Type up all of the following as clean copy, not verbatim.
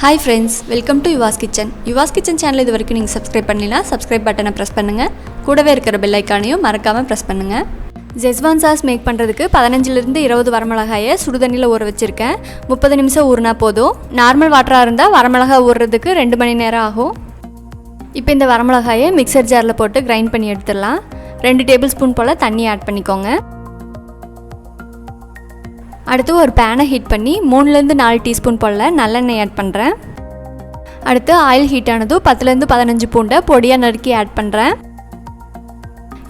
Hi friends, welcome to Use Kitchen. Use Kitchen channel இது வரைக்கும் நீங்க subscribe பண்ணலனா subscribe பட்டனை press பண்ணுங்க. கூடவே இருக்கிற bell ஐகானையும் மறக்காம press பண்ணுங்க. Schezwan sauce மேக் பண்றதுக்கு 15 ல இருந்து 20 வரமிளகாயை சுடு தண்ணில ஊற வச்சிருக்கேன். 30 நிமிஷம் ஊறினா போதும். நார்மல் வாட்டரா இருந்தா வரமிளகாய் ஊறதுக்கு 2 மணி நேரம் ஆகும். இப்போ இந்த வரமிளகாயை மிக்ஸர் ஜார்ல போட்டு கிரைண்ட் பண்ணி எடுத்துடலாம். 2 டேபிள்ஸ்பூன் போல தண்ணி ஆட் பண்ணிக்கோங்க. அடுத்து ஒரு பேனை ஹீட் பண்ணி 3 ல இருந்து 4 டீஸ்பூன் போல நல்லெண்ணெய் ஆட் பண்றேன். அடுத்து ஆயில் ஹீட் ஆனதும் 10 ல இருந்து 15 பூண்டை பொடியா நறுக்கி ஆட் பண்றேன்.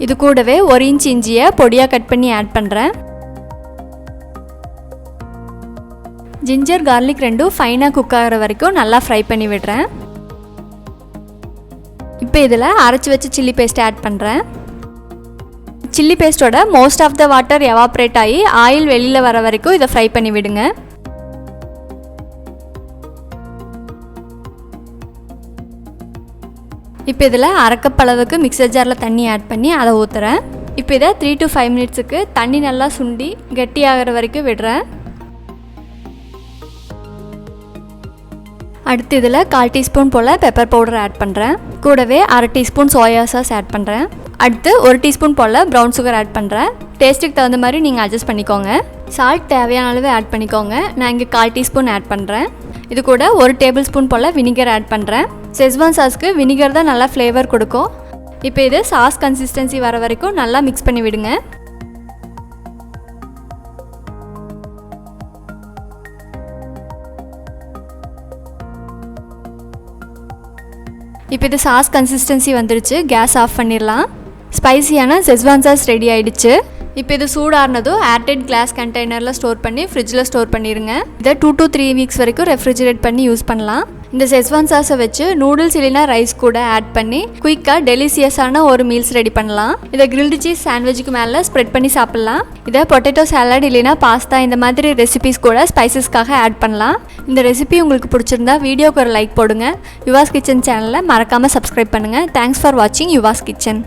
இது கூடவே 1 இன்ச் இஞ்சியை பொடியா கட் பண்ணி ஆட் பண்றேன். ஜிஞ்சர் garlic ரெண்டும் ஃபைனா குக் ஆகுற வரைக்கும் நல்லா ஃப்ரை பண்ணி விடுறேன். இப்போ இதல அரைச்சு வச்ச chili paste ஆட் பண்றேன். chili paste ஓட most of the water evaporate ஆகி ஆயில் வெளியில வர வரைக்கும் இத ஃப்ரை பண்ணி விடுங்க. இப்போ இதல அரை கப் அளவுக்கு மிக்ஸர் ஜார்ல தண்ணி ஆட் பண்ணி அத ஊத்துறேன். இப்போ இத 3 to 5 மினிட்ஸ்க்கு தண்ணி நல்லா சுண்டி கெட்டியாகற வரைக்கும் விடுறேன். அடுத்து இதல 1/4 டீஸ்பூன் போல பெப்பர் பவுடர் ஆட் பண்றேன். கூடவே 1/2 டீஸ்பூன் சோயா சாஸ் ஆட் பண்றேன். அடுத்து 1 டீஸ்பூன் போல brown sugar ஆட் பண்றேன். டேஸ்ட்டுக்கு தகுந்த மாதிரி நீங்க அட்ஜஸ்ட் பண்ணிக்கோங்க. salt தேவையான அளவு ஆட் பண்ணிக்கோங்க. நான் இங்க 1/4 டீஸ்பூன் ஆட் பண்றேன். இது கூட 1 டேபிள்ஸ்பூன் போல வினிகர் ஆட் பண்றேன். Schezwan sauceக்கு வினிகர் தான் நல்ல ஃப்ளேவர் கொடுக்கும். இப்போ இது சாஸ் கன்சிஸ்டன்சி வர வரைக்கும் நல்லா mix பண்ணி விடுங்க. இப்போ இது சாஸ் கன்சிஸ்டன்சி வந்துருச்சு. கேஸ் ஆஃப் பண்ணிரலாம். ஸ்பைசியான Schezwan sauce ரெடி ஆயிடுச்சு. இப்போ இது சூடாறனதும் ஏர்டைட் கிளாஸ் கண்டெய்னர்ல ஸ்டோர் பண்ணி ஃப்ரிட்ஜ்ல ஸ்டோர் பண்ணிருங்க. இத 2 to 3 வீக்ஸ் வரைக்கும் ரெஃப்ரிஜரேட் பண்ணி யூஸ் பண்ணலாம். இந்த Schezwan sauce வச்சு நூடுல்ஸ் இல்லனா ரைஸ் கூட ஆட் பண்ணி குயிக்கா டெலிஷியஸான ஒரு மீல்ஸ் ரெடி பண்ணலாம். இத grilled cheese சாண்ட்விச்சுக்கு மேல ஸ்ப்ரெட் பண்ணி சாப்பிடலாம். இத பொட்டேட்டோ சாலட் இல்லனா பாஸ்தா இந்த மாதிரி ரெசிபீஸ் கூட ஸ்பைசஸ்க்காக ஆட் பண்ணலாம். இந்த ரெசிபி உங்களுக்கு பிடிச்சிருந்தா வீடியோக்கு ஒரு லைக் போடுங்க. யுவாஸ் கிச்சன் சேனலை மறக்காம சப்ஸ்கிரைப் பண்ணுங்க. Thanks for watching Use Kitchen.